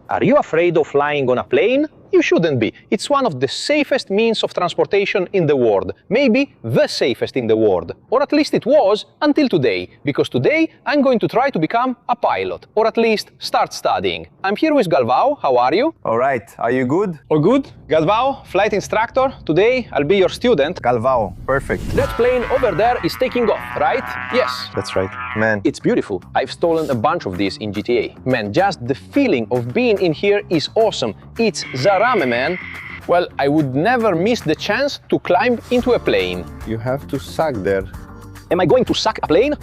Are you afraid of flying on a plane? You shouldn't be. It's one of the safest means of transportation in the world. Maybe the safest in the world. Or at least it was until today. Because today I'm going to try to become a pilot. Or at least start studying. I'm here with Galvao. How are you? All right. Are you good? All good. Galvao, flight instructor. Today I'll be your student. Galvao. Perfect. That plane over there is taking off, right? Yes. That's right. Man. It's beautiful. I've stolen a bunch of these in GTA. Man, just the feeling of being in here is awesome. It's Zarame, man. Well, I would never miss the chance to climb into a plane. You have to suck there. Am I going to suck a plane?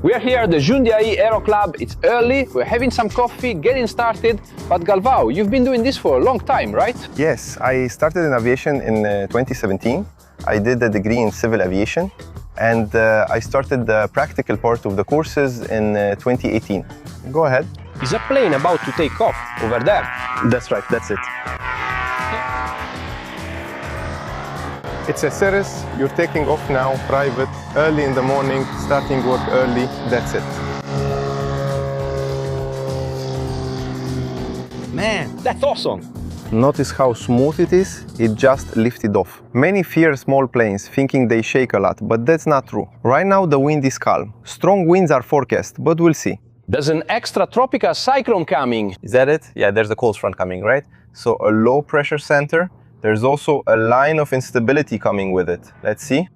We are here at the Jundiaí Aero Club. It's early, we're having some coffee, getting started. But Galvao, you've been doing this for a long time, right? Yes, I started in aviation in 2017. I did a degree in civil aviation. And I started the practical part of the courses in 2018. Go ahead. Is a plane about to take off over there? That's right, that's it. It's a Cirrus. You're taking off now, private, early in the morning, starting work early, that's it. Man, that's awesome. Notice how smooth it is, it just lifted off. Many fear small planes, thinking they shake a lot, but that's not true. Right now the wind is calm. Strong winds are forecast, but we'll see. There's an extra tropical cyclone coming. Is that it? Yeah, there's a cold front coming, right? So a low pressure center. There's also a line of instability coming with it. Let's see.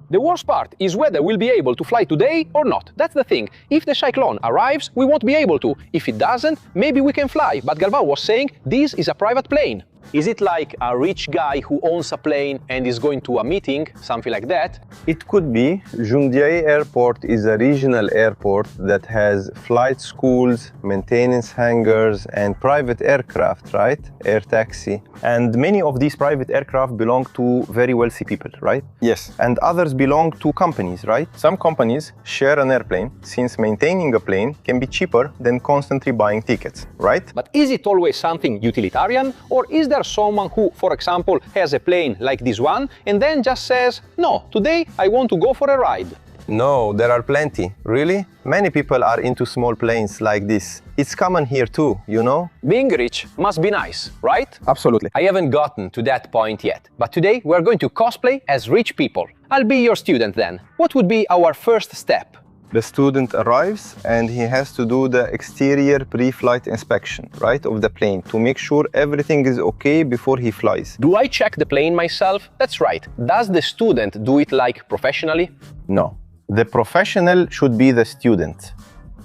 The worst part is whether we'll be able to fly today or not. That's the thing. If the cyclone arrives, we won't be able to. If it doesn't, maybe we can fly. But Galvao was saying this is a private plane. Is it like a rich guy who owns a plane and is going to a meeting, something like that? It could be. Jundiaí Airport is a regional airport that has flight schools, maintenance hangars, and private aircraft, right? Air taxi. And many of these private aircraft belong to very wealthy people, right? Yes. And others belong to companies, right? Some companies share an airplane, since maintaining a plane can be cheaper than constantly buying tickets, right? But is it always something utilitarian, or is there someone who, for example, has a plane like this one and then just says, no, today I want to go for a ride? No, there are plenty. Really? Many people are into small planes like this. It's common here too, you know? Being rich must be nice, right? Absolutely. I haven't gotten to that point yet, but today we're going to cosplay as rich people. I'll be your student then. What would be our first step? The student arrives and he has to do the exterior pre-flight inspection, right, of the plane to make sure everything is okay before he flies. Do I check the plane myself? That's right. Does the student do it like professionally? No. The professional should be the student.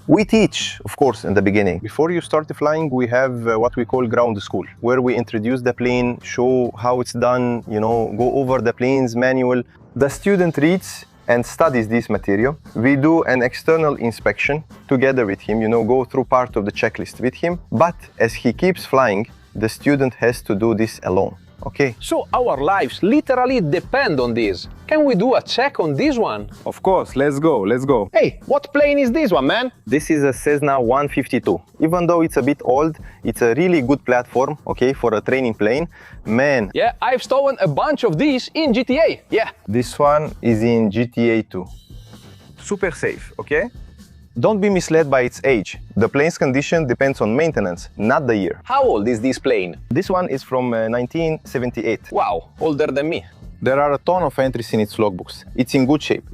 We teach, of course, in the beginning. Before you start flying, we have what we call ground school, where we introduce the plane, show how it's done, you know, go over the plane's manual. The student reads and studies this material. We do an external inspection together with him, you know, go through part of the checklist with him. But as he keeps flying, the student has to do this alone, okay? So our lives literally depend on this. Can we do a check on this one? Of course, let's go. Hey, what plane is this one, man? This is a Cessna 152. Even though it's a bit old, it's a really good platform, okay, for a training plane. Man. Yeah, I've stolen a bunch of these in GTA, yeah. This one is in GTA 2. Super safe, okay? Don't be misled by its age. The plane's condition depends on maintenance, not the year. How old is this plane? This one is from 1978. Wow, older than me. There are a ton of entries in its logbooks. It's in good shape.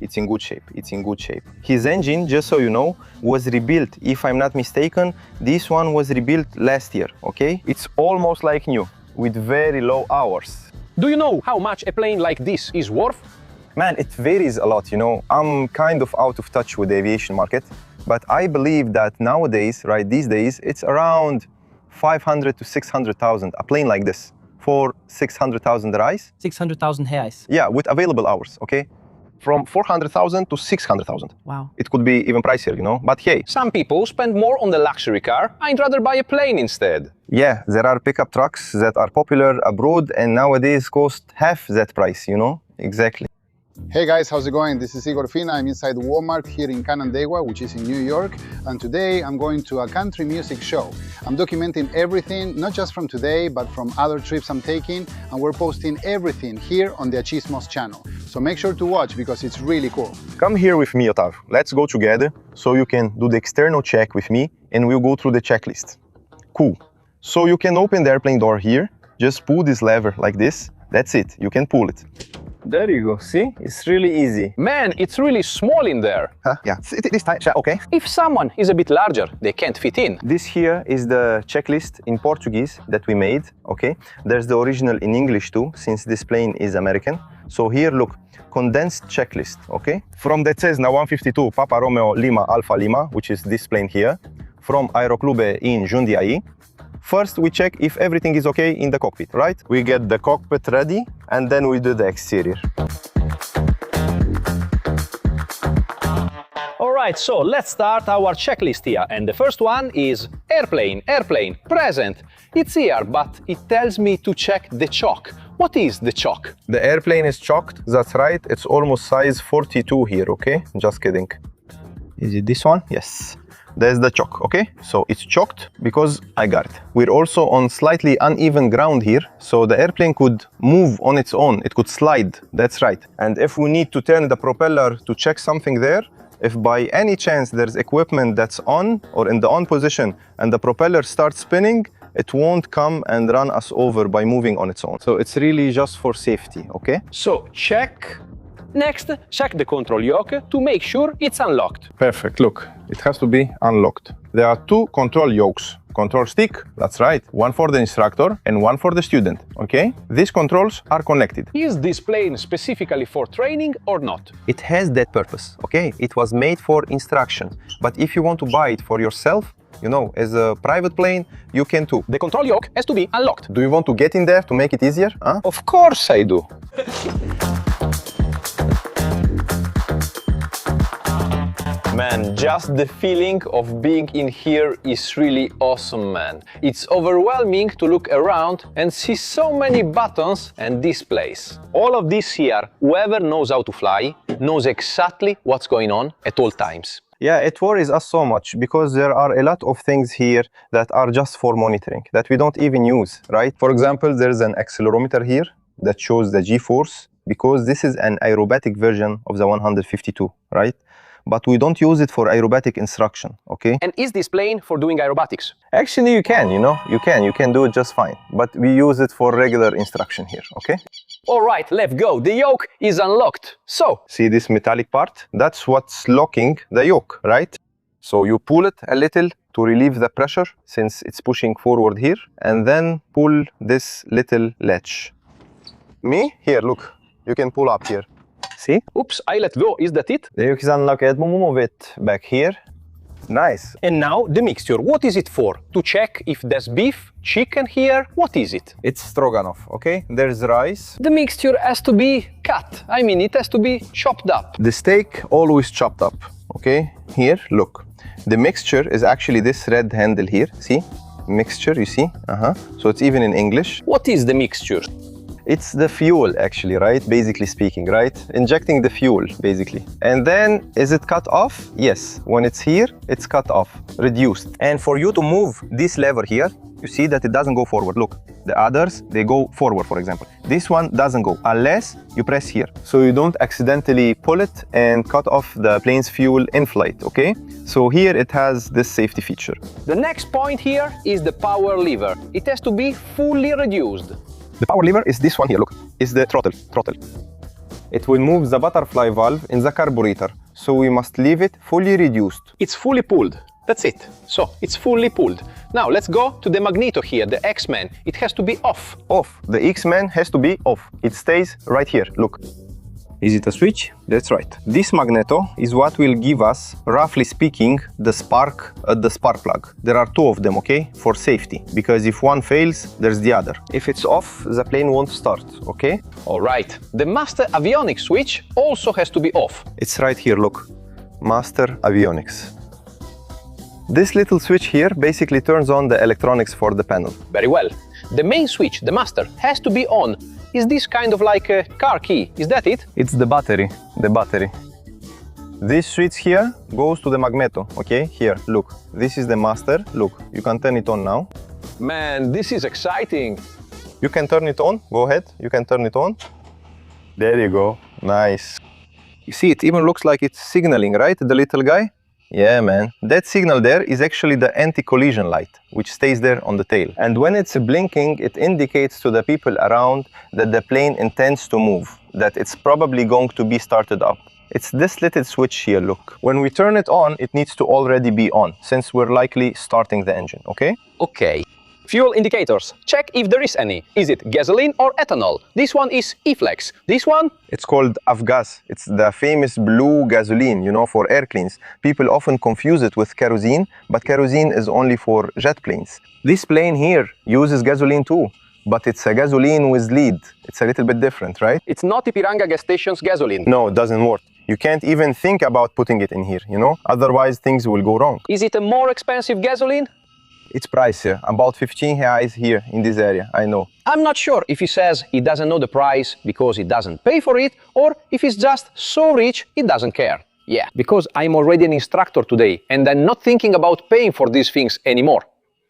His engine, just so you know, was rebuilt. If I'm not mistaken, this one was rebuilt last year, okay? It's almost like new, with very low hours. Do you know how much a plane like this is worth? Man, it varies a lot, you know. I'm kind of out of touch with the aviation market, but I believe that nowadays, right, these days, it's around 500 to 600,000, a plane like this. For 600,000 reais. 600,000 reais. Yeah, with available hours, okay? From 400,000 to 600,000. Wow. It could be even pricier, you know, but hey. Some people spend more on the luxury car. I'd rather buy a plane instead. Yeah, there are pickup trucks that are popular abroad and nowadays cost half that price, you know? Exactly. Hey guys, how's it going? This is Igor Fina. I'm inside Walmart here in Canandaigua, which is in New York. And today I'm going to a country music show. I'm documenting everything, not just from today, but from other trips I'm taking. And we're posting everything here on the Achismos channel. So make sure to watch because it's really cool. Come here with me, Otav. Let's go together so you can do the external check with me and we'll go through the checklist. Cool. So you can open the airplane door here. Just pull this lever like this. That's it. You can pull it. There you go. See? It's really easy. Man, it's really small in there. Huh? Yeah. This time, okay. If someone is a bit larger, they can't fit in. This here is the checklist in Portuguese that we made, okay? There's the original in English too, since this plane is American. So here, look, condensed checklist, okay? From that says now 152 Papa Romeo Lima Alpha Lima, which is this plane here, from Aeroclube in Jundiaí. First, we check if everything is okay in the cockpit, right? We get the cockpit ready, and then we do the exterior. All right, so let's start our checklist here. And the first one is airplane, present. It's here, but it tells me to check the chock. What is the chock? The airplane is chocked, that's right. It's almost size 42 here, okay? Just kidding. Is it this one? Yes. There's the chock, okay? So it's chocked because I got it. We're also on slightly uneven ground here, so the airplane could move on its own. It could slide, that's right. And if we need to turn the propeller to check something there, if by any chance there's equipment that's on or in the on position and the propeller starts spinning, it won't come and run us over by moving on its own. So it's really just for safety, okay? So check. Next, check the control yoke to make sure it's unlocked. Perfect. Look, it has to be unlocked. There are two control yokes. Control stick, that's right, one for the instructor and one for the student, okay? These controls are connected. Is this plane specifically for training or not? It has that purpose, okay? It was made for instruction. But if you want to buy it for yourself, you know, as a private plane, you can too. The control yoke has to be unlocked. Do you want to get in there to make it easier? Huh? Of course I do. Man, just the feeling of being in here is really awesome, man. It's overwhelming to look around and see so many buttons and displays. All of this here, whoever knows how to fly, knows exactly what's going on at all times. Yeah, it worries us so much because there are a lot of things here that are just for monitoring, that we don't even use, right? For example, there's an accelerometer here that shows the G-force because this is an aerobatic version of the 152, right? But we don't use it for aerobatic instruction, okay? And is this plane for doing aerobatics? Actually, you can, you know, you can do it just fine. But we use it for regular instruction here, okay? All right, let's go. The yoke is unlocked. So, see this metallic part? That's what's locking the yoke, right? So you pull it a little to relieve the pressure since it's pushing forward here, and then pull this little latch. Me? Here, look, you can pull up here. See? Oops, I let go. Is that it? The yoke is unlocked. We'll move it back here. Nice. And now the mixture. What is it for? To check if there's beef, chicken here? What is it? It's stroganoff, okay? There's rice. The mixture has to be cut. I mean, it has to be chopped up. The steak always chopped up, okay? Here, look. The mixture is actually this red handle here. See? Mixture, you see? So it's even in English. What is the mixture? It's the fuel actually, right? Basically speaking, right? Injecting the fuel, basically. And then, is it cut off? Yes. When it's here, it's cut off, reduced. And for you to move this lever here, you see that it doesn't go forward. Look, the others, they go forward, for example. This one doesn't go unless you press here. So you don't accidentally pull it and cut off the plane's fuel in flight, okay? So here it has this safety feature. The next point here is the power lever. It has to be fully reduced. The power lever is this one here, look, is the throttle. It will move the butterfly valve in the carburetor, so we must leave it fully reduced. It's fully pulled, that's it. So, it's fully pulled. Now, let's go to the magneto here, the X-Man. It has to be off. Off. The X-Man has to be off. It stays right here, look. Is it a switch? That's right. This magneto is what will give us, roughly speaking, the spark at the spark plug. There are two of them, okay? For safety. Because if one fails, there's the other. If it's off, the plane won't start, okay? All right. The master avionics switch also has to be off. It's right here, look. Master avionics. This little switch here basically turns on the electronics for the panel. Very well. The main switch, the master, has to be on. is this kind of like a car key. Is that it? It's the battery, This switch here goes to the magneto, okay? Here, look. This is the master. Look, you can turn it on now. Man, this is exciting. You can turn it on. Go ahead. You can turn it on. There you go. Nice. You see, it even looks like it's signaling, right? The little guy? Yeah, man. That signal there is actually the anti-collision light, which stays there on the tail. And when it's blinking, it indicates to the people around that the plane intends to move, that it's probably going to be started up. It's this little switch here, look. When we turn it on, it needs to already be on, since we're likely starting the engine, okay? Okay. Fuel indicators. Check if there is any. Is it gasoline or ethanol? This one is E-Flex. This one? It's called Avgas. It's the famous blue gasoline, you know, for air cleans. People often confuse it with kerosene, but kerosene is only for jet planes. This plane here uses gasoline too, but it's a gasoline with lead. It's a little bit different, right? It's not Ipiranga gas station's gasoline. No, it doesn't work. You can't even think about putting it in here, you know? Otherwise, things will go wrong. Is it a more expensive gasoline? It's pricier, about 15 reais here in this area, I know. I'm not sure if he says he doesn't know the price because he doesn't pay for it, or if he's just so rich he doesn't care. Yeah, because I'm already an instructor today and I'm not thinking about paying for these things anymore.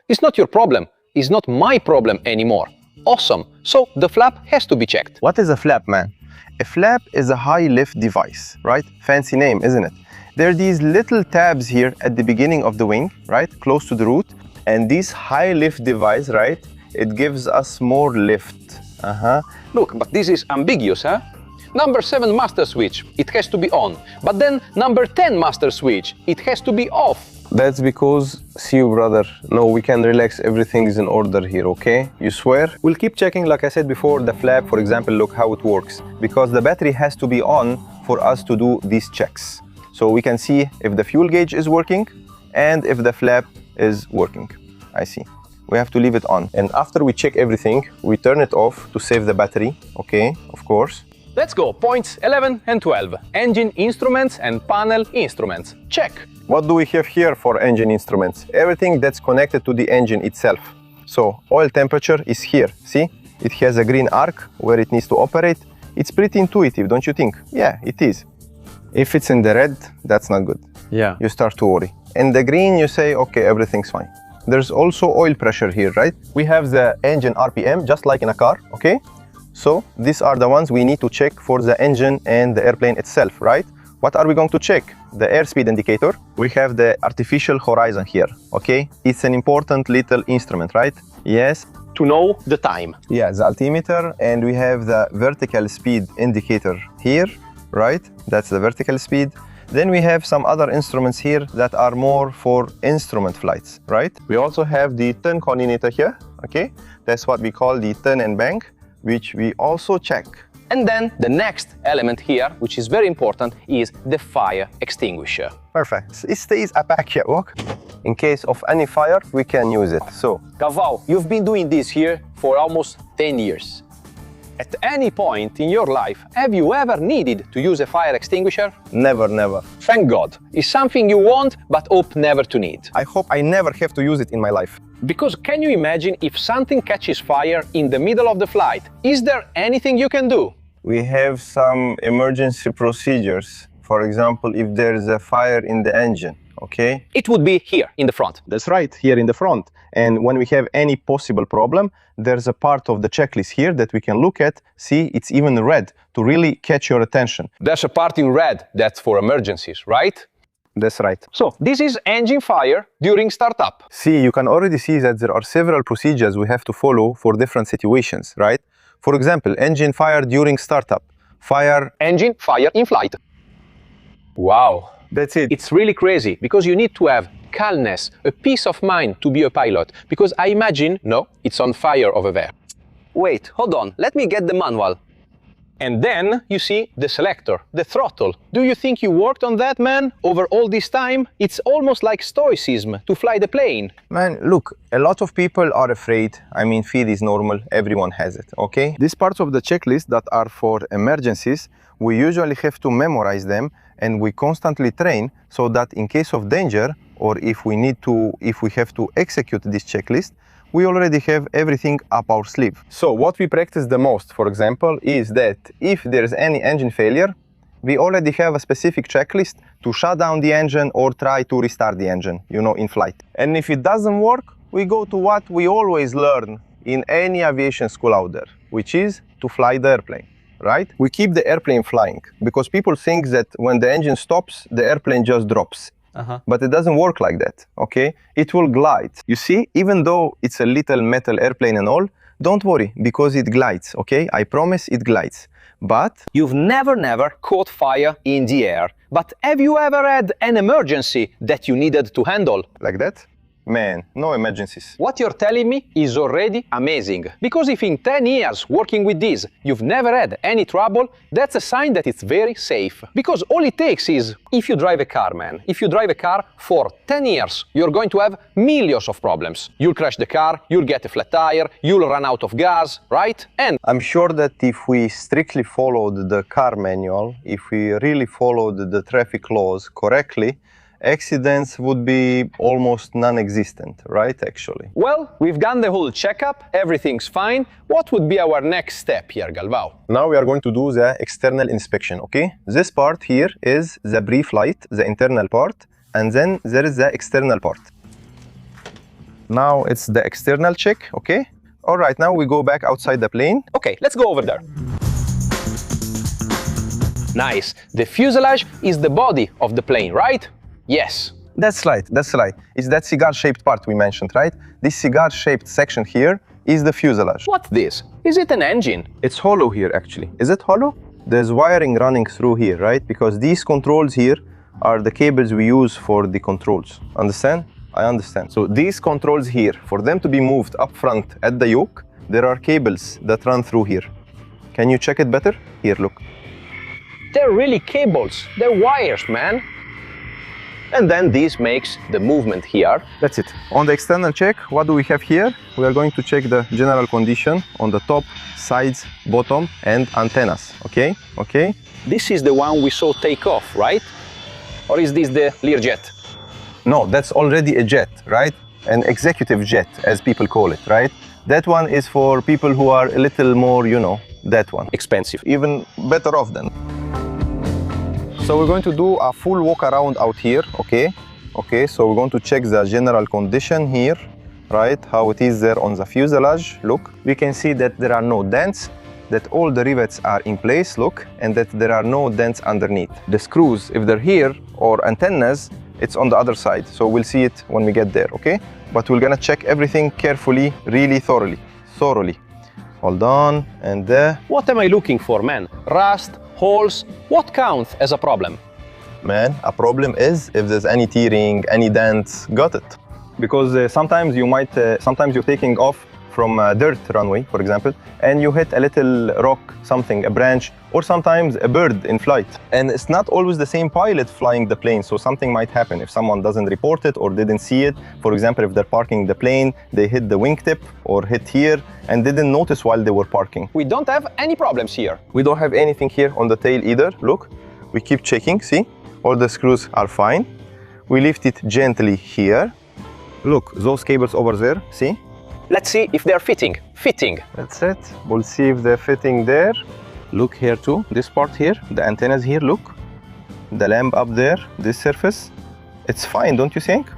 It's not your problem, it's not my problem anymore. Awesome, so the flap has to be checked. What is a flap, man? A flap is a high lift device, right? Fancy name, isn't it? There are these little tabs here at the beginning of the wing, right? Close to the root. And this high lift device, right? It gives us more lift. Look, but this is ambiguous, huh? Number 7 master switch, it has to be on. But then number 10 master switch, it has to be off. That's because, see you, brother. No, we can relax, everything is in order here, okay? You swear? We'll keep checking, like I said before, the flap, for example, look how it works. Because the battery has to be on for us to do these checks. So we can see if the fuel gauge is working and if the flap is working. I see. We have to leave it on. And after we check everything, we turn it off to save the battery, okay, of course. Let's go, points 11 and 12. Engine instruments and panel instruments. Check. What do we have here for engine instruments? Everything that's connected to the engine itself. So, oil temperature is here, see? It has a green arc where it needs to operate. It's pretty intuitive, don't you think? Yeah, it is. If it's in the red, that's not good. Yeah. You start to worry. In the green, you say, okay, everything's fine. There's also oil pressure here, right? We have the engine RPM, just like in a car, okay? So these are the ones we need to check for the engine and the airplane itself, right? What are we going to check? The airspeed indicator. We have the artificial horizon here, okay? It's an important little instrument, right? Yes. To know the time. Yeah, the altimeter, and we have the vertical speed indicator here, right? That's the vertical speed. Then we have some other instruments here that are more for instrument flights, right? We also have the turn coordinator here, okay? That's what we call the turn and bank, which we also check. And then the next element here, which is very important, is the fire extinguisher. Perfect. It stays a back here, walk. In case of any fire, we can use it, so. Kaval, you've been doing this here for almost 10 years. At any point in your life, have you ever needed to use a fire extinguisher? Never, never. Thank God. It's something you want, but hope never to need. I hope I never have to use it in my life. Because can you imagine if something catches fire in the middle of the flight? Is there anything you can do? We have some emergency procedures. For example, if there is a fire in the engine, okay? It would be here in the front. That's right, here in the front. And when we have any possible problem, there's a part of the checklist here that we can look at. See, it's even red to really catch your attention. There's a part in red that's for emergencies, right? That's right. So this is engine fire during startup. See, you can already see that there are several procedures we have to follow for different situations, right? For example, engine fire during startup, engine fire in flight. Wow. That's it. It's really crazy because you need to have calmness, a peace of mind to be a pilot. Because I imagine, no, it's on fire over there. Wait, hold on, let me get the manual. And then you see the selector, the throttle. Do you think you worked on that, man, over all this time? It's almost like stoicism to fly the plane. Man, look, a lot of people are afraid. I mean, fear is normal, everyone has it, okay? These parts of the checklist that are for emergencies, we usually have to memorize them and we constantly train so that in case of danger or if we have to execute this checklist, we already have everything up our sleeve. So what we practice the most, for example, is that if there is any engine failure, we already have a specific checklist to shut down the engine or try to restart the engine, you know, in flight. And if it doesn't work, we go to what we always learn in any aviation school out there, which is to fly the airplane, right? We keep the airplane flying because people think that when the engine stops, the airplane just drops. But it doesn't work like that, okay? It will glide. You see, even though it's a little metal airplane and all, don't worry, because it glides, okay? I promise it glides. But You've never caught fire in the air. But have you ever had an emergency that you needed to handle? like that, man, no emergencies. What you're telling me is already amazing. Because if in 10 years working with this, you've never had any trouble, that's a sign that it's very safe. Because all it takes is, if you drive a car, man, if you drive a car for 10 years, you're going to have millions of problems. You'll crash the car, you'll get a flat tire, you'll run out of gas, right? And I'm sure that if we strictly followed the car manual, if we really followed the traffic laws correctly, accidents would be almost non-existent, right, actually? well, we've done the whole checkup, everything's fine. What would be our next step here, Galvao? Now we are going to do the external inspection, okay? This part here is the pre-flight, the internal part, and then there is the external part. Now it's the external check, okay? All right, now we go back outside the plane. Okay, let's go over there. Nice. The fuselage is the body of the plane, right? Yes. That's right, that's right. It's that cigar-shaped part we mentioned, right? This cigar-shaped section here is the fuselage. What's this? Is it an engine? It's hollow here, actually. Is it hollow? There's wiring running through here, right? Because these controls here are the cables we use for the controls. Understand? I understand. So these controls here, for them to be moved up front at the yoke, there are cables that run through here. Can you check it better? Here, look. They're really cables. They're wires, man. And then this makes the movement here. That's it. On the external check, what do we have here? We are going to check the general condition on the top, sides, bottom, and antennas, okay? Okay? This is the one we saw take off, right? Or is this the Learjet? No, that's already a jet, right? An executive jet, as people call it, right? That one is for people who are a little more, you know, that one. Expensive. Even better off then. So we're going to do a full walk around out here, okay? Okay, so we're going to check the general condition here, right? How it is there on the fuselage, look. We can see that there are no dents, that all the rivets are in place, look, and that there are no dents underneath. The screws, if they're here, or antennas, it's on the other side. So we'll see it when we get there, okay? But we're gonna check everything carefully, really thoroughly. Hold on, and there. What am I looking for, man? Rust, holes? What counts as a problem? Man, a problem is if there's any tearing, any dents, got it. Because sometimes you're taking off from a dirt runway, for example, and you hit a little rock, something, a branch, or sometimes a bird in flight. And it's not always the same pilot flying the plane, so something might happen if someone doesn't report it or didn't see it. For example, if they're parking the plane, they hit the wingtip or hit here and didn't notice while they were parking. We don't have any problems here. We don't have anything here on the tail either, look. We keep checking, see? All the screws are fine. We lift it gently here. Look, those cables over there, see? Let's see if they're fitting. Fitting. That's it. We'll see if they're fitting there. Look here too, this part here, the antennas here, look. The lamp up there, this surface. It's fine, don't you think?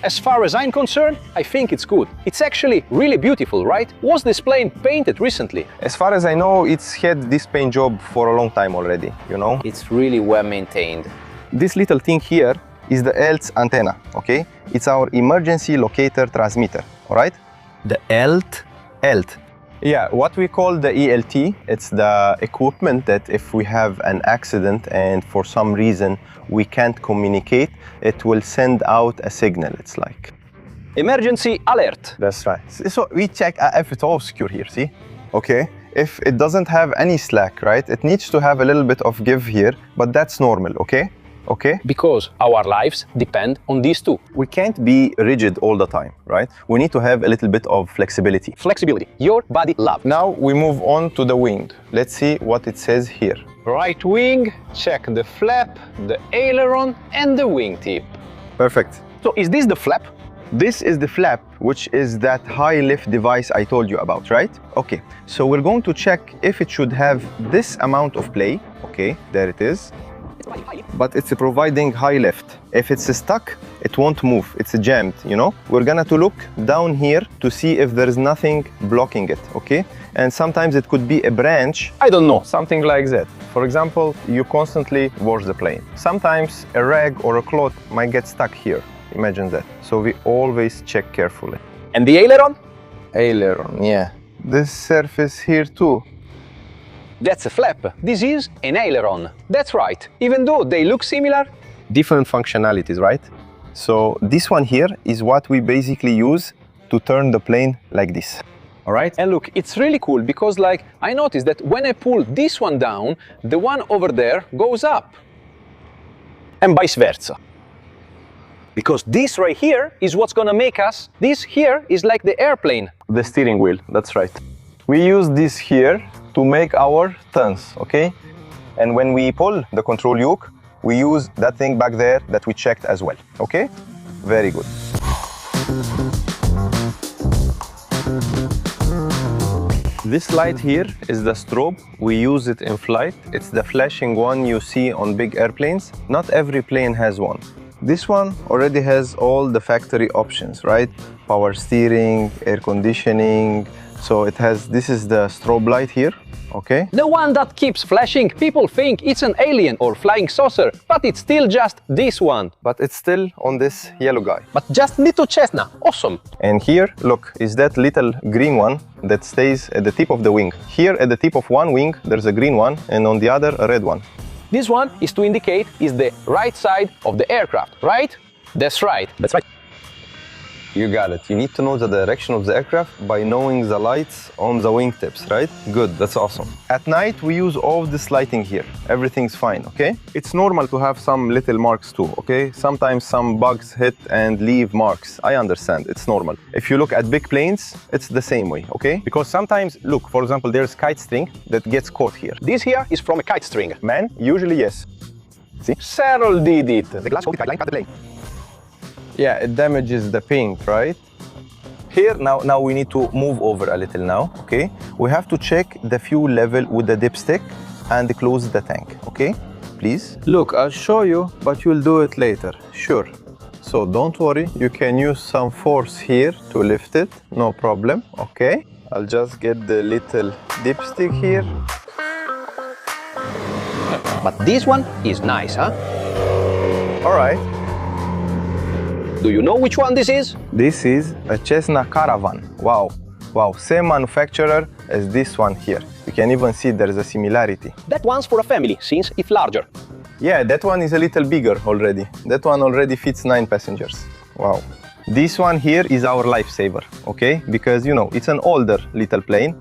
As far as I'm concerned, I think it's good. It's actually really beautiful, right? Was this plane painted recently? As far as I know, it's had this paint job for a long time already, you know? It's really well maintained. This little thing here is the ELT antenna, okay? It's our emergency locator transmitter, all right? The ELT? ELT. Yeah, what we call the ELT, it's the equipment that if we have an accident and for some reason we can't communicate, it will send out a signal, it's like. Emergency alert. That's right. So we check if it's all secure here, see? Okay. If it doesn't have any slack, right? It needs to have a little bit of give here, but that's normal, okay? Okay? Because our lives depend on these two. We can't be rigid all the time, right? We need to have a little bit of flexibility. Flexibility, your body love. Now we move on to the wing. Let's see what it says here. Right wing, check the flap, the aileron, and the wingtip. Perfect. So is this the flap? This is the flap, which is that high lift device I told you about, right? Okay, so we're going to check if it should have this amount of play. Okay, there it is. But it's providing high lift. If it's stuck, it won't move. It's jammed, you know? We're gonna to look down here to see if there's nothing blocking it, okay? And sometimes it could be a branch, I don't know, something like that. For example, you constantly wash the plane. Sometimes a rag or a cloth might get stuck here. Imagine that. So we always check carefully. And the aileron? Aileron, yeah. This surface here too. That's a flap. This is an aileron. That's right. Even though they look similar, Different functionalities, right? So this one here is what we basically use to turn the plane like this. All right? and look, it's really cool because like I noticed that when I pull this one down, the one over there goes up. And vice versa. Because this right here is what's gonna make us, this here is like the airplane. The steering wheel, that's right. We use this here to make our turns, okay? And when we pull the control yoke, we use that thing back there that we checked as well, okay? Very good. This light here is the strobe. We use it in flight. It's the flashing one you see on big airplanes. Not every plane has one. This one already has all the factory options, right? Power steering, air conditioning. So it has, this is the strobe light here, okay? The one that keeps flashing, people think it's an alien or flying saucer, but it's still just this one. But it's still on this yellow guy. But just little Cessna, awesome. And here, look, is that little green one that stays at the tip of the wing. Here at the tip of one wing, there's a green one, and on the other, a red one. This one is to indicate is the right side of the aircraft, right? That's right. That's right. You got it. You need to know the direction of the aircraft by knowing the lights on the wingtips, right? Good, that's awesome. At night, we use all this lighting here. Everything's fine, okay? It's normal to have some little marks too, okay? Sometimes some bugs hit and leave marks. I understand, it's normal. If you look at big planes, it's the same way, okay? Because sometimes, look, for example, there's kite string that gets caught here. This here is from a kite string. Man, usually yes. See? Cyril did it. The glass coated guideline cut the plane. Yeah, it damages the paint, right? Here, now we need to move over a little now, okay? We have to check the fuel level with the dipstick and close the tank, okay? Please. Look, I'll show you, but you'll do it later. Sure. So don't worry, you can use some force here to lift it, no problem, okay? I'll just get the little dipstick here. But this one is nice, huh? All right. Do you know which one this is? This is a Cessna Caravan. Wow, wow, same manufacturer as this one here. You can even see there's a similarity. That one's for a family, since it's larger. Yeah, that one is a little bigger already. That one already fits 9 passengers. Wow. This one here is our lifesaver, okay? Because, you know, it's an older little plane.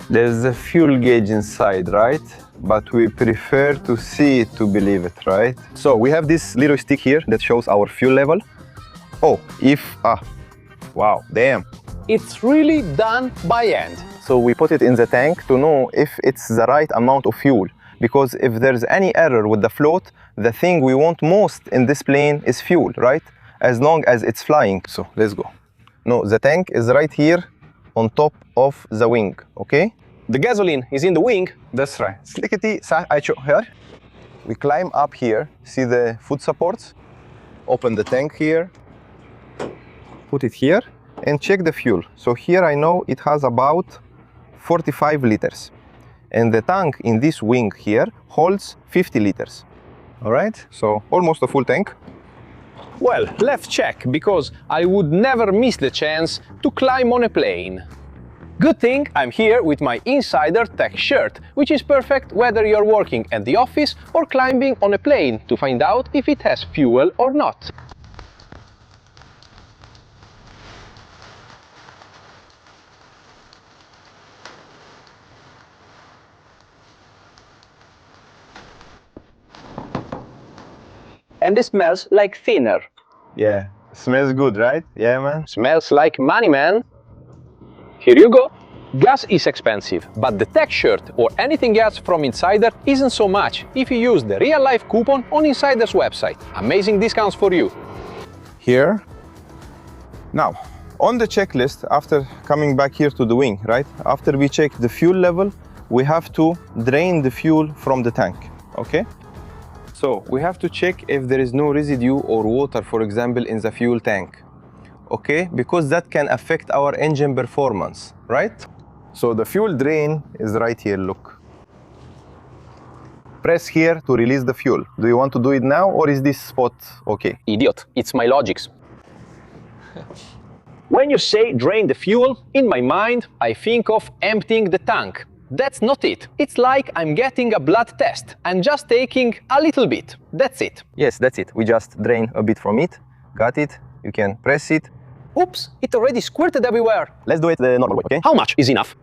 There's a fuel gauge inside, right? But we prefer to see it to believe it, right? So we have this little stick here that shows our fuel level. Oh, wow, damn. It's really done by hand. So we put it in the tank to know if it's the right amount of fuel. Because if there's any error with the float, the thing we want most in this plane is fuel, right? As long as it's flying. So let's go. No, the tank is right here on top of the wing, okay? The gasoline is in the wing. That's right. Slickety, here. We climb up here, see the foot supports, open the tank here, put it here, and check the fuel. So here I know it has about 45 liters. And the tank in this wing here holds 50 liters. All right, so almost a full tank. Well, let's check, because I would never miss the chance to climb on a plane. Good thing I'm here with my Insider Tech shirt, which is perfect whether you're working at the office or climbing on a plane to find out if it has fuel or not. And it smells like thinner. Yeah, smells good, right? Yeah, man. Smells like money, man. Here you go. Gas is expensive, but the tech shirt or anything else from Insider isn't so much if you use the real-life coupon on Insider's website. Amazing discounts for you. Here, Now, on the checklist, after coming back here to the wing, right? After we check the fuel level, we have to drain the fuel from the tank, okay? So we have to check if there is no residue or water, for example, in the fuel tank, okay? Because that can affect our engine performance, right? So the fuel drain is right here, look. Press here to release the fuel. Do you want to do it now, or is this spot okay? Idiot, it's my logics. When you say drain the fuel, in my mind, I think of emptying the tank. That's not it. It's like I'm getting a blood test and just taking a little bit. That's it. Yes, that's it. We just drain a bit from it. Got it. You can press it. Oops, it already squirted everywhere. Let's do it the normal way, okay? How much is enough?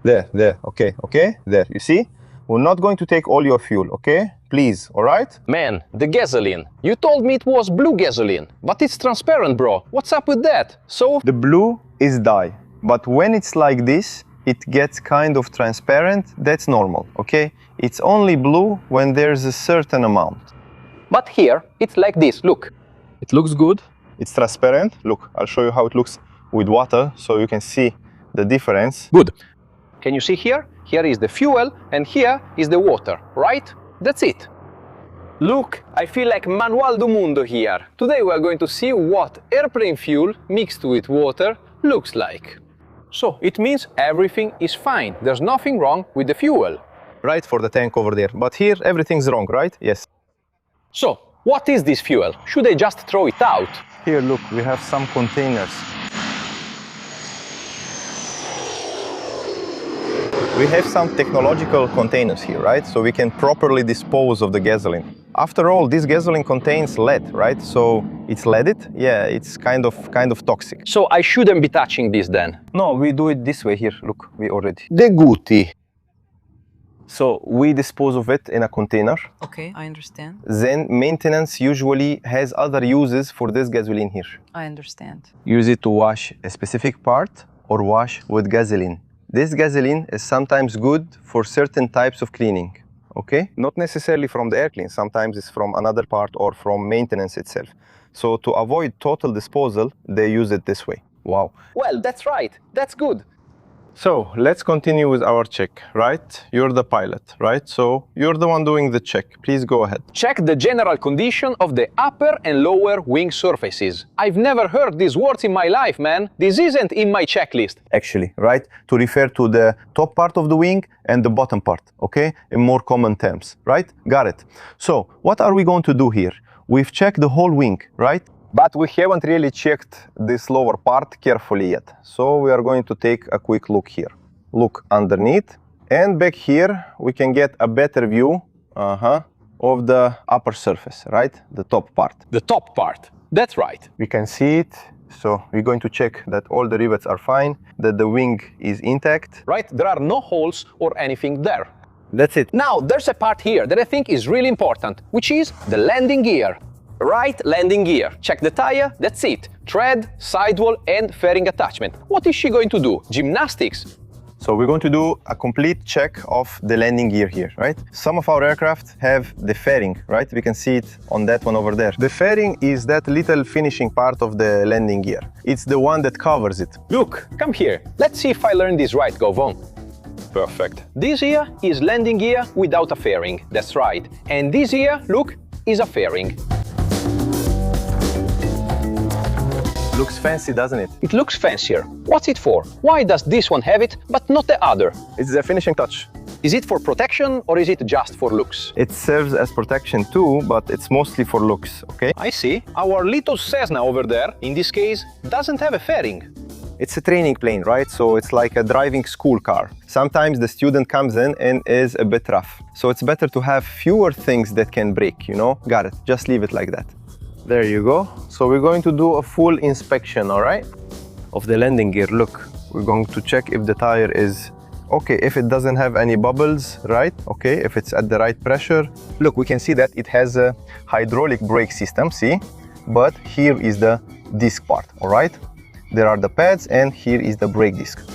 There, okay, there, you see? We're not going to take all your fuel, okay? Please, all right? Man, the gasoline. You told me it was blue gasoline, but it's transparent, bro. What's up with that? So... The blue is dye, but when it's like this, it gets kind of transparent. That's normal, okay? It's only blue when there's a certain amount. But here, it's like this, look. It looks good. It's transparent. Look, I'll show you how it looks with water so you can see the difference. Good. Can you see here? Here is the fuel and here is the water, right? That's it. Look, I feel like Manual do Mundo here. Today we are going to see what airplane fuel mixed with water looks like. So it means everything is fine. There's nothing wrong with the fuel. Right, for the tank over there. But here everything's wrong, right? Yes. So, what is this fuel? Should I just throw it out? Here, look, we have some containers. We have some technological containers here, right? So we can properly dispose of the gasoline. After all, this gasoline contains lead, right? So it's leaded. Yeah, it's kind of toxic. So I shouldn't be touching this then? No, we do it this way here. Look, we already. The guti. So we dispose of it in a container. Okay, I understand. Then maintenance usually has other uses for this gasoline here. I understand. Use it to wash a specific part or wash with gasoline. This gasoline is sometimes good for certain types of cleaning, okay? Not necessarily from the air clean, sometimes it's from another part or from maintenance itself. So to avoid total disposal, they use it this way. Wow. Well, that's right. That's good. So let's continue with our check, right? You're the pilot, right? So you're the one doing the check. Please go ahead. Check the general condition of the upper and lower wing surfaces. I've never heard these words in my life, man. This isn't in my checklist. Actually, right? To refer to the top part of the wing and the bottom part, okay? In more common terms, right? Got it. So what are we going to do here? We've checked the whole wing, right? But we haven't really checked this lower part carefully yet. So we are going to take a quick look here. Look underneath, and back here we can get a better view of the upper surface, right? The top part. The top part. That's right. We can see it. So we're going to check that all the rivets are fine, that the wing is intact. Right? There are no holes or anything there. That's it. Now, there's a part here that I think is really important, which is the landing gear. Right landing gear. Check the tire, that's it. Tread, sidewall and fairing attachment. What is she going to do? Gymnastics? So we're going to do a complete check of the landing gear here, right? Some of our aircraft have the fairing, right? We can see it on that one over there. The fairing is that little finishing part of the landing gear. It's the one that covers it. Look, come here. Let's see if I learned this right, Govon. Perfect. This here is landing gear without a fairing. That's right. And this here, look, is a fairing. Looks fancy, doesn't it? It looks fancier. What's it for? Why does this one have it, but not the other? It's the finishing touch. Is it for protection or is it just for looks? It serves as protection too, but it's mostly for looks, okay? I see. Our little Cessna over there, in this case, doesn't have a fairing. It's a training plane, right? So it's like a driving school car. Sometimes the student comes in and is a bit rough. So it's better to have fewer things that can break, you know? Got it. Just leave it like that. There you go. So we're going to do a full inspection, all right? Of the landing gear. Look, we're going to check if the tire is okay, if it doesn't have any bubbles, right? Okay, if it's at the right pressure. Look, we can see that it has a hydraulic brake system, see? But here is the disc part, all right? There are the pads and here is the brake disc.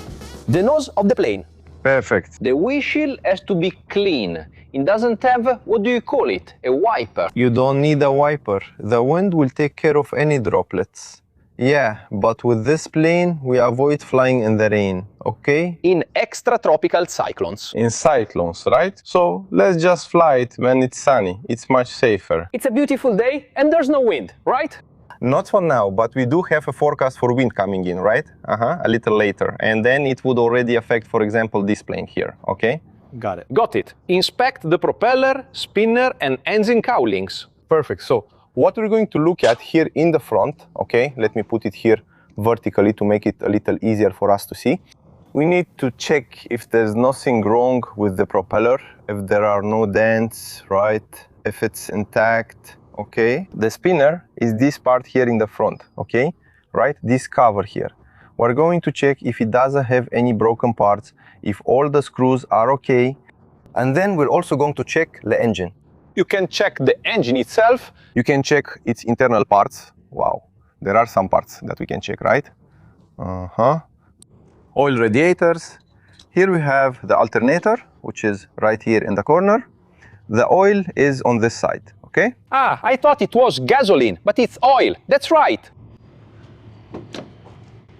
The nose of the plane. Perfect. The windshield has to be clean. It doesn't have, what do you call it, a wiper. You don't need a wiper. The wind will take care of any droplets. Yeah, but with this plane, we avoid flying in the rain, okay? In extratropical cyclones. In cyclones, right? So let's just fly it when it's sunny. It's much safer. It's a beautiful day and there's no wind, right? Not for now, but we do have a forecast for wind coming in, right? A little later. And then it would already affect, for example, this plane here, okay? Got it. Got it. Inspect the propeller, spinner, and engine cowlings. Perfect. So what we're going to look at here in the front, okay? Let me put it here vertically to make it a little easier for us to see. We need to check if there's nothing wrong with the propeller, if there are no dents, right? If it's intact, okay? The spinner is this part here in the front, okay? Right? This cover here. We're going to check if it doesn't have any broken parts, if all the screws are okay. And then we're also going to check the engine. You can check the engine itself. You can check its internal parts. Wow, there are some parts that we can check, right? Oil radiators. Here we have the alternator, which is right here in the corner. The oil is on this side, okay? Ah, I thought it was gasoline, but it's oil. That's right.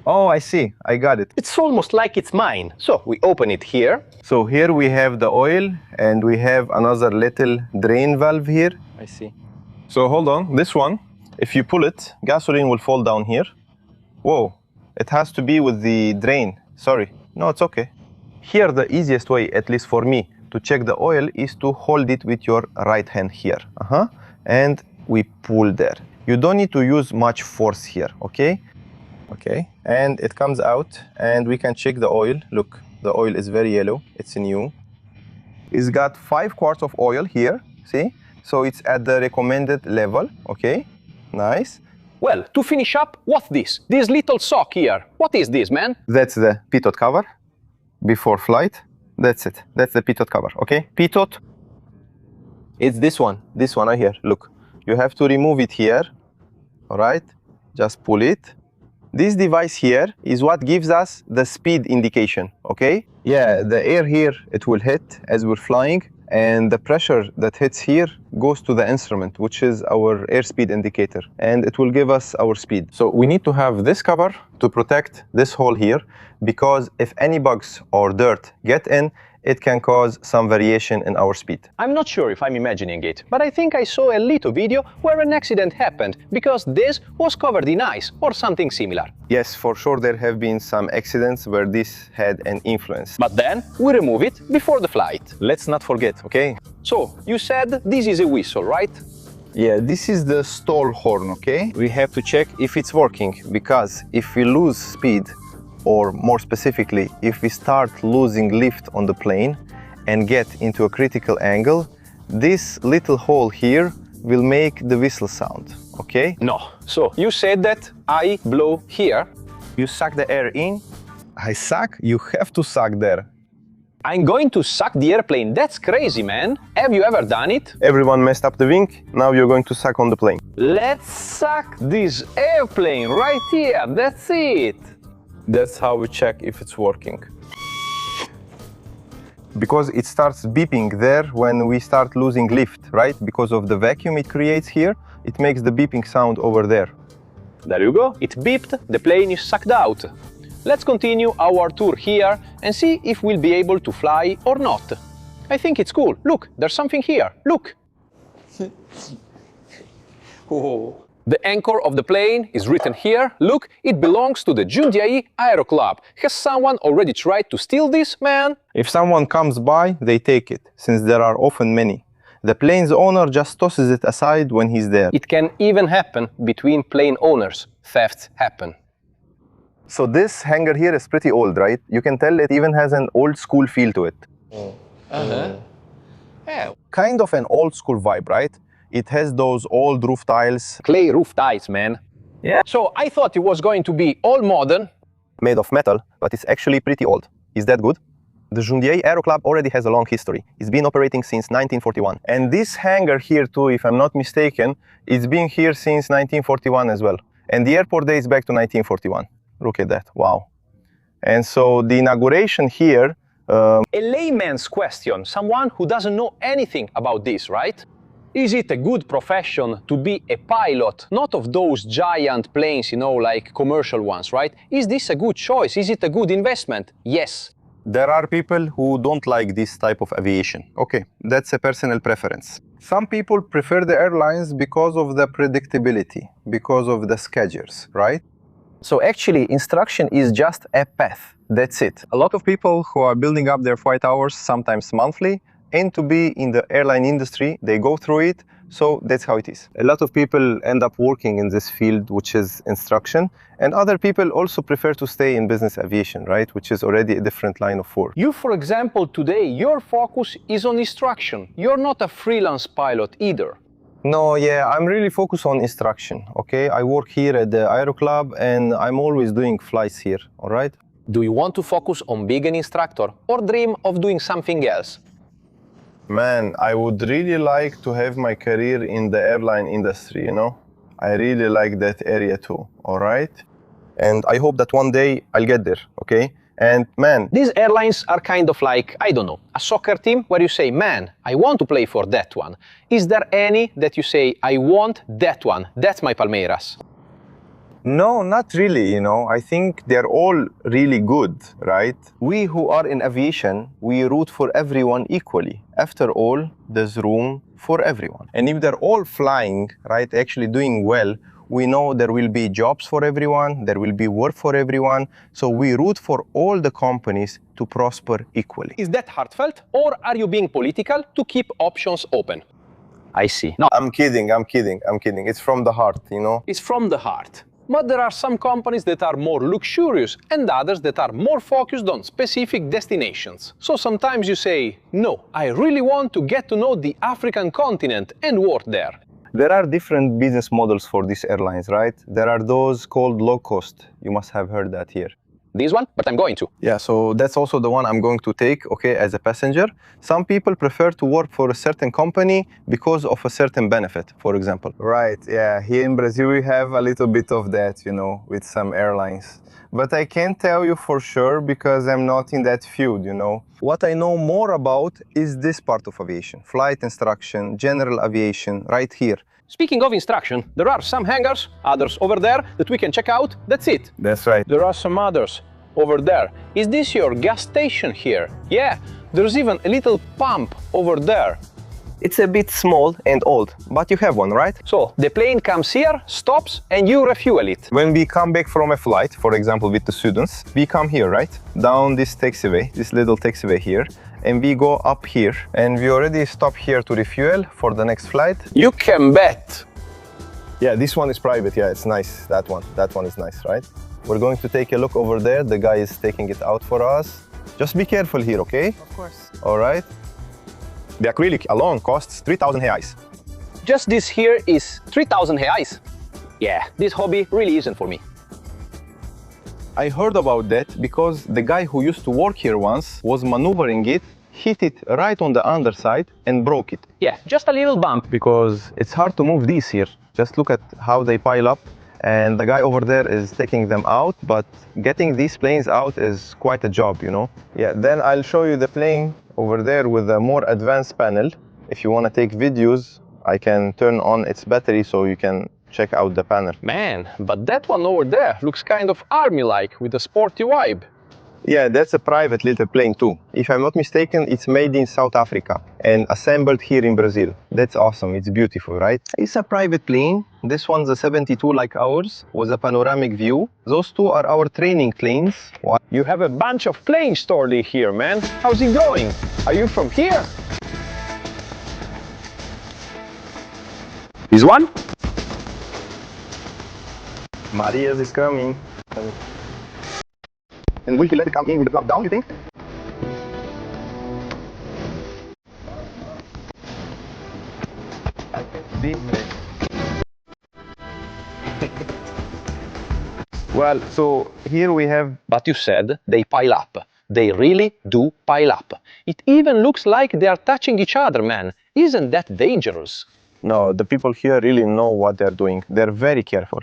Oh, I see. I got it. It's almost like it's mine. So we open it here. So here we have the oil and we have another little drain valve here. I see. So hold on, this one, if you pull it, gasoline will fall down here. Whoa, it has to be with the drain. Sorry. No, it's okay. Here, the easiest way, at least for me, to check the oil is to hold it with your right hand here. And we pull there. You don't need to use much force here, okay? Okay, and it comes out and we can check the oil. Look, the oil is very yellow, it's new. It's got 5 quarts of oil here, see? So it's at the recommended level, okay? Nice. Well, to finish up, what's this? This little sock here. What is this, man? That's the pitot cover before flight. That's it, that's the pitot cover, okay? Pitot, it's this one right here, look. You have to remove it here, all right? Just pull it. This device here is what gives us the speed indication, okay? Yeah, the air here, it will hit as we're flying, and the pressure that hits here goes to the instrument, which is our airspeed indicator, and it will give us our speed. So we need to have this cover To protect this hole here, because if any bugs or dirt get in, it can cause some variation in our speed. I'm not sure if I'm imagining it, but I think I saw a little video where an accident happened because this was covered in ice or something similar. Yes, for sure there have been some accidents where this had an influence. But then we remove it before the flight. Let's not forget, okay? So, you said this is a whistle, right? Yeah, this is the stall horn, okay? We have to check if it's working, because if we lose speed, or more specifically, if we start losing lift on the plane and get into a critical angle, this little hole here will make the whistle sound, okay? No. So, you said that I blow here. You suck the air in. I suck? You have to suck there. I'm going to suck the airplane. That's crazy, man. Have you ever done it? Everyone messed up the wing. Now you're going to suck on the plane. Let's suck this airplane right here. That's it. That's how we check if it's working. Because it starts beeping there when we start losing lift, right? Because of the vacuum it creates here, it makes the beeping sound over there. There you go. It beeped. The plane is sucked out. Let's continue our tour here and see if we'll be able to fly or not. I think it's cool. Look, there's something here. Look. Oh. The anchor of the plane is written here. Look, it belongs to the Jundiaí Aero Club. Has someone already tried to steal this, man? If someone comes by, they take it, since there are often many. The plane's owner just tosses it aside when he's there. It can even happen between plane owners. Thefts happen. So this hangar here is pretty old, right? You can tell it even has an old school feel to it. Yeah. Kind of an old school vibe, right? It has those old roof tiles. Clay roof tiles, man. Yeah. So I thought it was going to be all modern. Made of metal, but it's actually pretty old. Is that good? The Jundiaí Aero Club already has a long history. It's been operating since 1941. And this hangar here too, if I'm not mistaken, it's been here since 1941 as well. And the airport dates back to 1941. Look at that, wow. And so the inauguration here... A layman's question, someone who doesn't know anything about this, right? Is it a good profession to be a pilot? Not of those giant planes, you know, like commercial ones, right? Is this a good choice? Is it a good investment? Yes. There are people who don't like this type of aviation. Okay, that's a personal preference. Some people prefer the airlines because of the predictability, because of the schedules, right? So actually, instruction is just a path. That's it. A lot of people who are building up their flight hours, sometimes monthly, aim to be in the airline industry. They go through it, so that's how it is. A lot of people end up working in this field, which is instruction, and other people also prefer to stay in business aviation, right, which is already a different line of work. You, for example, today, your focus is on instruction. You're not a freelance pilot either. No, yeah, I'm really focused on instruction, okay? I work here at the Aero Club and I'm always doing flights here, all right? Do you want to focus on being an instructor or dream of doing something else? Man, I would really like to have my career in the airline industry, you know? I really like that area too, all right? And I hope that one day I'll get there, okay? And man, These airlines are kind of like, I don't know, a soccer team where you say, man, I want to play for that one. Is there any that you say, I want that one, that's my Palmeiras? no, not really, you know. I think they're all really good, right? We who are in aviation, we root for everyone equally. After all, there's room for everyone. And if they're all flying, right, actually doing well, we know there will be jobs for everyone, there will be work for everyone. So we root for all the companies to prosper equally. Is that heartfelt, or are you being political to keep options open? I see. No, I'm kidding. It's from the heart, you know? it's from the heart. But there are some companies that are more luxurious and others that are more focused on specific destinations. So sometimes you say, no, I really want to get to know the African continent and work there. There are different business models for these airlines, right? There are those called low cost. You must have heard that here. This one, but I'm going to. Yeah, so that's also the one I'm going to take, okay, as a passenger. Some people prefer to work for a certain company because of a certain benefit, for example. Right, yeah. Here in Brazil, we have a little bit of that, you know, with some airlines. But I can't tell you for sure because I'm not in that field, you know. What I know more about is this part of aviation, flight instruction, general aviation, right here. Speaking of instruction, there are some hangars, others over there that we can check out. That's it. That's right. There are some others over there. Is this your gas station here? Yeah, there's even a little pump over there. It's a bit small and old, but you have one, right? So the plane comes here, stops, and you refuel it. When we come back from a flight, for example, with the students, we come here, right? Down this taxiway, this little taxiway here, and we go up here. And we already stop here to refuel for the next flight. You can bet. Yeah, this one is private. Yeah, it's nice. That one is nice, right? We're going to take a look over there. The guy is taking it out for us. Just be careful here, okay? Of course. All right. The acrylic alone costs 3,000 reais. Just this here is 3,000 reais. Yeah, this hobby really isn't for me. I heard about that because the guy who used to work here once was maneuvering it, hit it right on the underside and broke it. Yeah, just a little bump. Because it's hard to move these here. Just look at how they pile up. And the guy over there is taking them out, but getting these planes out is quite a job, you know? Yeah, then I'll show you the plane over there with a more advanced panel. If you want to take videos, I can turn on its battery so you can check out the panel. Man, but that one over there looks kind of army-like with a sporty vibe. Yeah, that's a private little plane too. If I'm not mistaken, it's made in South Africa and assembled here in Brazil. That's awesome, it's beautiful, right? It's a private plane. This one's a 72 like ours, with a panoramic view. Those two are our training planes. You have a bunch of planes stored here, man. How's it going? Are you from here? This one? Maria's is coming. And will he let it come in with the drop down, you think? Well, so here we have... But you said they pile up. They really do pile up. It even looks like they are touching each other, man. Isn't that dangerous? No, the people here really know what they're doing. They're very careful,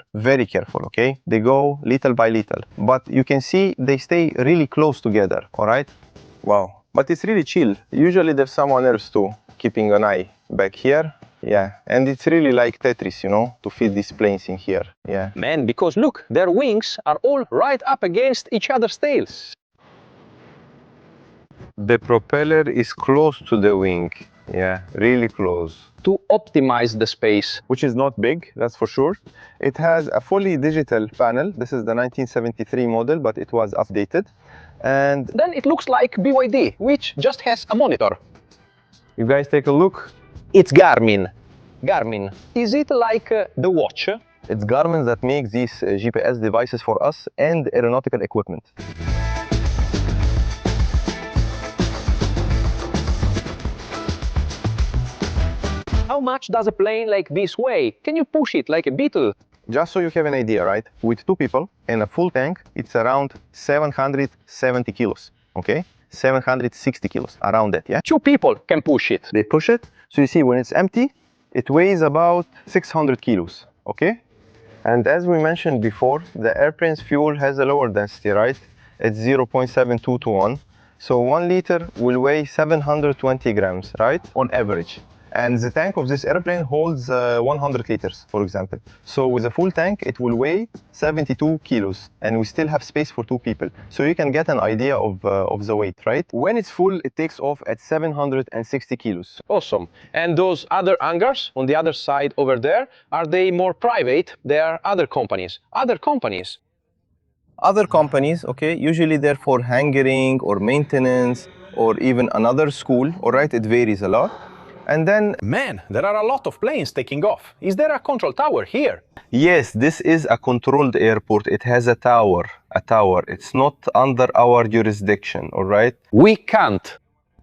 okay? They go little by little. But you can see they stay really close together, all right? Wow, but it's really chill. Usually there's someone else too, keeping an eye back here. Yeah, and it's really like Tetris, you know, to fit these planes in here. Yeah. Man, because look, their wings are all right up against each other's tails. The propeller is close to the wing. Yeah, really close. To optimize the space. Which is not big, that's for sure. It has a fully digital panel. This is the 1973 model, but it was updated. And Then it looks like BYD, which just has a monitor. you guys take a look. It's Garmin. Garmin. Is it like the watch? It's Garmin that makes these GPS devices for us and aeronautical equipment. How much does a plane like this weigh? Can you push it like a beetle? Just so you have an idea, right? With 2 people and a full tank, it's around 770 kilos, okay? 760 kilos, around that, yeah? 2 people can push it. They push it, so you see when it's empty, it weighs about 600 kilos, okay? And as we mentioned before, the airplane's fuel has a lower density, right? It's 0.72 to 1. So 1 liter will weigh 720 grams, right? On average. And the tank of this airplane holds 100 liters, for example. So with a full tank, it will weigh 72 kilos, and we still have space for 2 people. So you can get an idea of the weight, right? When it's full, it takes off at 760 kilos. Awesome. And those other hangars on the other side over there, are they more private? They are other companies. Other companies. Other companies, okay, usually they're for hangaring or maintenance or even another school, all right? It varies a lot. And then, Man, there are a lot of planes taking off. Is there a control tower here? yes, this is a controlled airport. It has a tower. It's not under our jurisdiction, all right? We can't.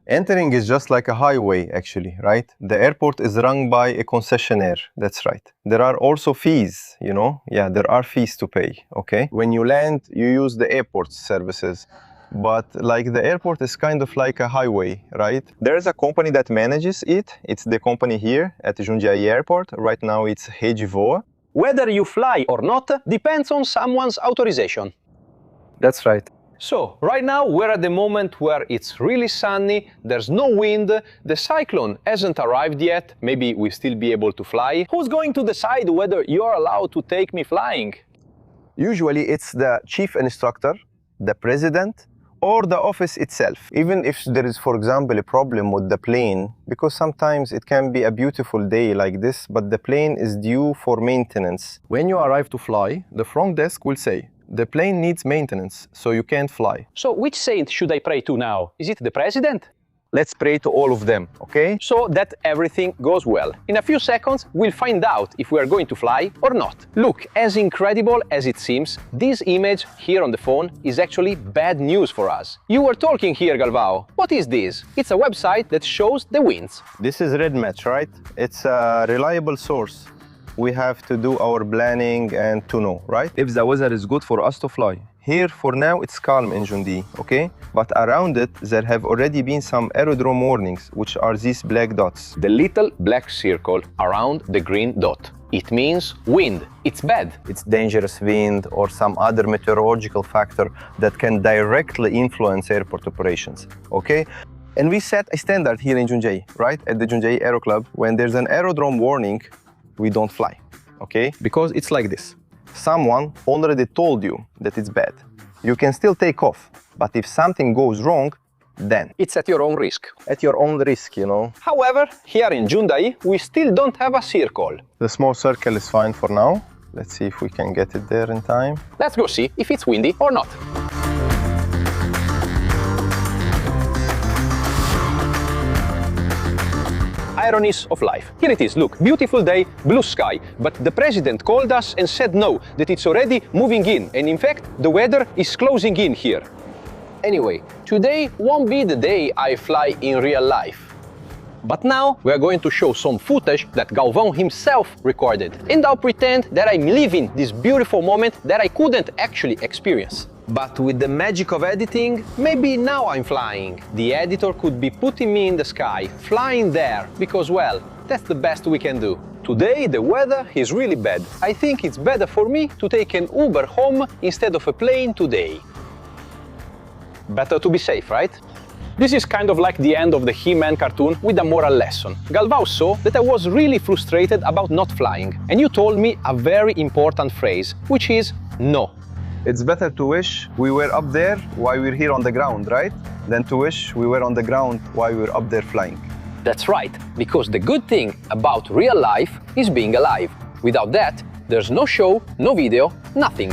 Entering is just like a highway, actually, right? The airport is run by a concessionaire, that's right. There are also fees, you know? Yeah, there are fees to pay, okay? When you land, you use the airport services. But like the airport is kind of like a highway, right? There's a company that manages it. It's the company here at Jundiaí Airport. Right now it's Regivoa. Whether you fly or not depends on someone's authorization. That's right. So, right now we're at the moment where it's really sunny, there's no wind, the cyclone hasn't arrived yet, maybe we'll still be able to fly. Who's going to decide whether you're allowed to take me flying? Usually it's the chief instructor, the president, or the office itself. Even if there is, for example, a problem with the plane, because sometimes it can be a beautiful day like this, but the plane is due for maintenance. When you arrive to fly, the front desk will say, the plane needs maintenance, so you can't fly. So, which saint should I pray to now? Is it the president? Let's pray to all of them, okay? So that everything goes well. In a few seconds, we'll find out if we are going to fly or not. Look, as incredible as it seems, this image here on the phone is actually bad news for us. You were talking here, Galvao. What is this? It's a website that shows the winds. This is RedMatch, right? It's a reliable source. We have to do our planning and to know, right? If the weather is good for us to fly. Here, for now, it's calm in Jundiaí, okay? But around it, there have already been some aerodrome warnings, which are these black dots. The little black circle around the green dot. It means wind. It's bad. It's dangerous wind or some other meteorological factor that can directly influence airport operations, okay? And we set a standard here in Jundiaí, right? At the Jundiaí Aero Club, when there's an aerodrome warning, we don't fly, okay? Because it's like this. Someone already told you that it's bad. You can still take off, but if something goes wrong, then It's at your own risk. at your own risk, you know. However, here in Jundiaí, we still don't have a circle. The small circle is fine for now. Let's see if we can get it there in time. Let's go see if it's windy or not. Ironies of life. Here it is, look, beautiful day, blue sky. But the president called us and said no, that it's already moving in. And in fact, the weather is closing in here. Anyway, today won't be the day I fly in real life. But now we are going to show some footage that Galvão himself recorded. And I'll pretend that I'm living this beautiful moment that I couldn't actually experience. But with the magic of editing, maybe now I'm flying. The editor could be putting me in the sky, flying there, because well, that's the best we can do. Today the weather is really bad. I think it's better for me to take an Uber home instead of a plane today. Better to be safe, right? This is kind of like the end of the He-Man cartoon with a moral lesson. Galvao saw that I was really frustrated about not flying, and you told me a very important phrase, which is no. It's better to wish we were up there while we're here on the ground, right? Than to wish we were on the ground while we're up there flying. That's right, because the good thing about real life is being alive. Without that, there's no show, no video, nothing.